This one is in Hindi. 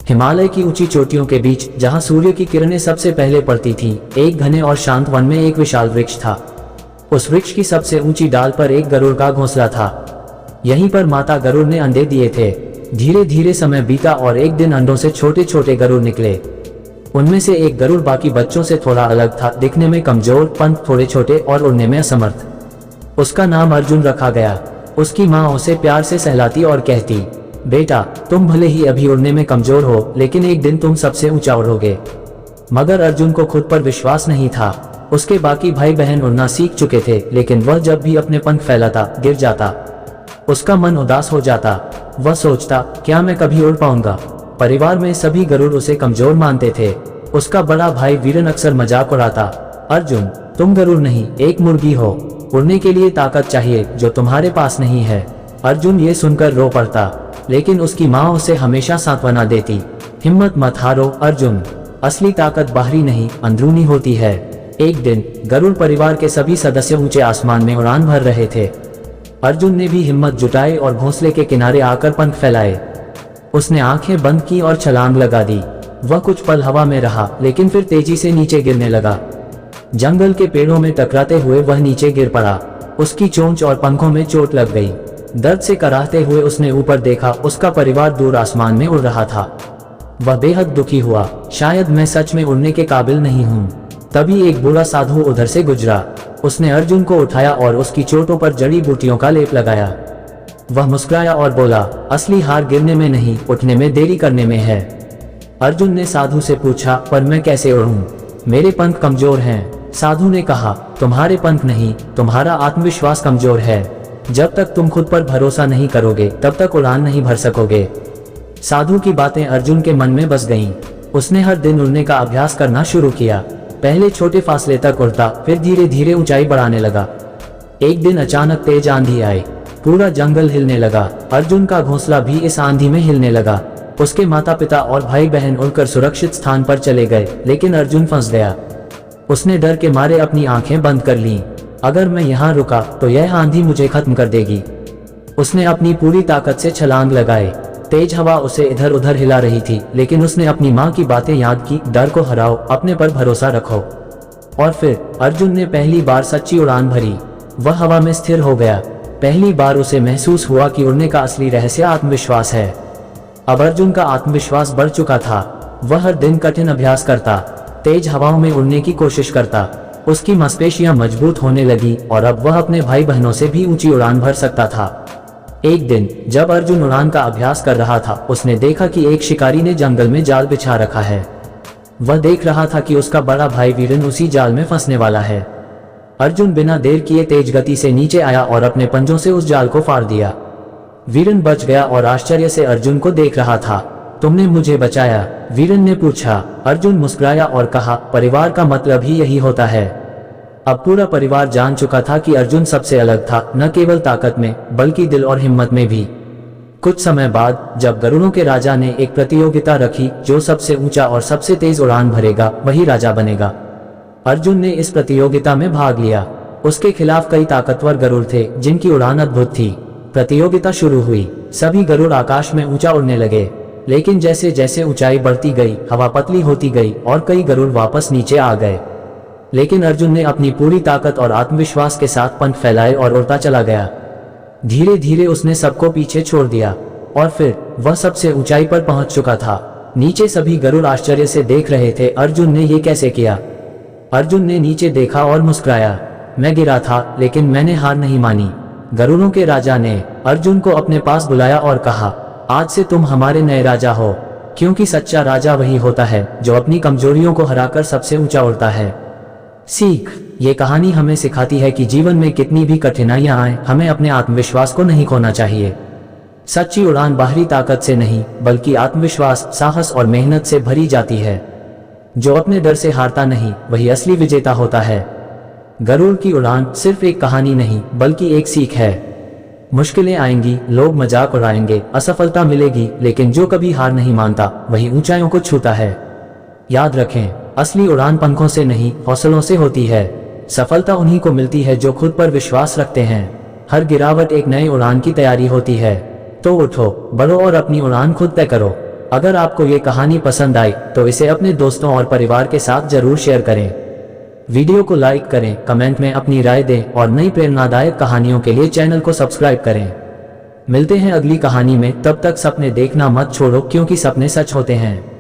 हिमालय की ऊंची चोटियों के बीच, जहां सूर्य की किरणें सबसे पहले पड़ती थीं, एक घने और शांत वन में एक विशाल वृक्ष था। उस वृक्ष की सबसे ऊंची डाल पर एक गरुड़ का घोंसला था। यहीं पर माता गरुड़ ने अंडे दिए थे। धीरे धीरे समय बीता और एक दिन अंडों से छोटे छोटे गरुड़ निकले। उनमें से एक गरुड़ बाकी बच्चों से थोड़ा अलग था, दिखने में कमजोर, पंख थोड़े छोटे और उड़ने में असमर्थ। उसका नाम अर्जुन रखा गया। उसकी माँ उसे प्यार से सहलाती और कहती, बेटा, तुम भले ही अभी उड़ने में कमजोर हो, लेकिन एक दिन तुम सबसे ऊंचा उड़ोगे। मगर अर्जुन को खुद पर विश्वास नहीं था। उसके बाकी भाई बहन उड़ना सीख चुके थे, लेकिन वह जब भी अपने पंख फैलाता, गिर जाता। उसका मन उदास हो जाता। वह सोचता, क्या मैं कभी उड़ पाऊंगा। परिवार में सभी गरुड़ उसे कमजोर मानते थे। उसका बड़ा भाई वीरन अक्सर मजाक उड़ाता, अर्जुन, तुम गरुड़ नहीं, एक मुर्गी हो। उड़ने के लिए ताकत चाहिए, जो तुम्हारे पास नहीं है। अर्जुन ये सुनकर रो पड़ता, लेकिन उसकी माँ उसे हमेशा सांत्वना देती, हिम्मत मत हारो अर्जुन, असली ताकत बाहरी नहीं, अंदरूनी होती है। एक दिन गरुड़ परिवार के सभी सदस्य ऊंचे आसमान में उड़ान भर रहे थे। अर्जुन ने भी हिम्मत जुटाई और घोंसले के किनारे आकर पंख फैलाए। उसने आंखें बंद की और छलांग लगा दी। वह कुछ पल हवा में रहा, लेकिन फिर तेजी से नीचे गिरने लगा। जंगल के पेड़ों में टकराते हुए वह नीचे गिर पड़ा। उसकी चोंच और पंखों में चोट लग गई। दर्द से कराहते हुए उसने ऊपर देखा। उसका परिवार दूर आसमान में उड़ रहा था। वह बेहद दुखी हुआ, शायद मैं सच में उड़ने के काबिल नहीं हूँ। तभी एक बूढ़ा साधु उधर से गुजरा। उसने अर्जुन को उठाया और उसकी चोटों पर जड़ी बूटियों का लेप लगाया। वह मुस्कुराया और बोला, असली हार गिरने में नहीं, उठने में देरी करने में है। अर्जुन ने साधु से पूछा, पर मैं कैसे उड़ूं? मेरे पंख कमजोर हैं। साधु ने कहा, तुम्हारे पंख नहीं, तुम्हारा आत्मविश्वास कमजोर है। जब तक तुम खुद पर भरोसा नहीं करोगे, तब तक उड़ान नहीं भर सकोगे। साधु की बातें अर्जुन के मन में बस गईं। उसने हर दिन उड़ने का अभ्यास करना शुरू किया। पहले छोटे फासले तक उड़ता, फिर धीरे धीरे ऊंचाई बढ़ाने लगा। एक दिन अचानक तेज आंधी आई। पूरा जंगल हिलने लगा। अर्जुन का घोंसला भी इस आंधी में हिलने लगा। उसके माता पिता और भाई बहन उड़कर सुरक्षित स्थान पर चले गए, लेकिन अर्जुन फंस गया। उसने डर के मारे अपनी आंखें बंद कर लीं। अगर मैं यहाँ रुका तो यह आंधी मुझे खत्म कर देगी। उसने अपनी पूरी ताकत से छलांग लगाए। तेज हवा उसे इधर उधर हिला रही थी, लेकिन उसने अपनी माँ की बातें याद की, डर को हराओ, अपने पर भरोसा रखो। और फिर अर्जुन ने पहली बार सच्ची उड़ान भरी। वह हवा में स्थिर हो गया। पहली बार उसे महसूस हुआ कि उड़ने का असली रहस्य आत्मविश्वास है। अब अर्जुन का आत्मविश्वास बढ़ चुका था। वह हर दिन कठिन अभ्यास करता, तेज हवाओं में उड़ने की कोशिश करता। उसकी मांसपेशियां मजबूत होने लगी और अब वह अपने भाई बहनों से भी ऊंची उड़ान भर सकता था। एक दिन जब अर्जुन उड़ान का अभ्यास कर रहा था, उसने देखा कि एक शिकारी ने जंगल में जाल बिछा रखा है। वह देख रहा था कि उसका बड़ा भाई वीरन उसी जाल में फंसने वाला है। अर्जुन बिना देर किए तेज गति से नीचे आया और अपने पंजों से उस जाल को फाड़ दिया। वीरन बच गया और आश्चर्य से अर्जुन को देख रहा था। तुमने मुझे बचाया? वीरन ने पूछा। अर्जुन मुस्कुराया और कहा, परिवार का मतलब ही यही होता है। अब पूरा परिवार जान चुका था कि अर्जुन सबसे अलग था, न केवल ताकत में, बल्कि दिल और हिम्मत में भी। कुछ समय बाद जब गरुड़ों के राजा ने एक प्रतियोगिता रखी, जो सबसे ऊंचा और सबसे तेज उड़ान भरेगा वही राजा बनेगा। अर्जुन ने इस प्रतियोगिता में भाग लिया। उसके खिलाफ कई ताकतवर गरुड़ थे, जिनकी उड़ान अद्भुत थी। प्रतियोगिता शुरू हुई। सभी गरुड़ आकाश में ऊंचा उड़ने लगे, लेकिन जैसे जैसे ऊंचाई बढ़ती गई, हवा पतली होती गई और कई गरुड़ वापस नीचे आ गए। लेकिन अर्जुन ने अपनी पूरी ताकत और आत्मविश्वास के साथ पंख फैलाए और उड़ता चला गया। धीरे धीरे उसने सबको पीछे छोड़ दिया और फिर वह सबसे ऊंचाई पर पहुंच चुका था। नीचे सभी गरुड़ आश्चर्य से देख रहे थे, अर्जुन ने ये कैसे किया? अर्जुन ने नीचे देखा और मुस्कुराया। मैं गिरा था, लेकिन मैंने हार नहीं मानी। गरुड़ों के राजा ने अर्जुन को अपने पास बुलाया और कहा, आज से तुम हमारे नए राजा हो, क्योंकि सच्चा राजा वही होता है जो अपनी कमजोरियों को हराकर सबसे ऊंचा उड़ता है। सीख, ये कहानी हमें सिखाती है कि जीवन में कितनी भी कठिनाइयां आए, हमें अपने आत्मविश्वास को नहीं खोना चाहिए। सच्ची उड़ान बाहरी ताकत से नहीं, बल्कि आत्मविश्वास, साहस और मेहनत से भरी जाती है। जो अपने डर से हारता नहीं, वही असली विजेता होता है। गरुड़ की उड़ान सिर्फ एक कहानी नहीं, बल्कि एक सीख है। मुश्किलें आएंगी, लोग मजाक उड़ाएंगे, असफलता मिलेगी, लेकिन जो कभी हार नहीं मानता वही ऊंचाइयों को छूता है। याद रखें, असली उड़ान पंखों से नहीं, हौसलों से होती है। सफलता उन्हीं को मिलती है जो खुद पर विश्वास रखते हैं। हर गिरावट एक नई उड़ान की तैयारी होती है। तो उठो, बढ़ो और अपनी उड़ान खुद तय करो। अगर आपको ये कहानी पसंद आई तो इसे अपने दोस्तों और परिवार के साथ जरूर शेयर करें। वीडियो को लाइक करें, कमेंट में अपनी राय दें और नई प्रेरणादायक कहानियों के लिए चैनल को सब्सक्राइब करें। मिलते हैं अगली कहानी में, तब तक सपने देखना मत छोड़ो क्योंकि सपने सच होते हैं।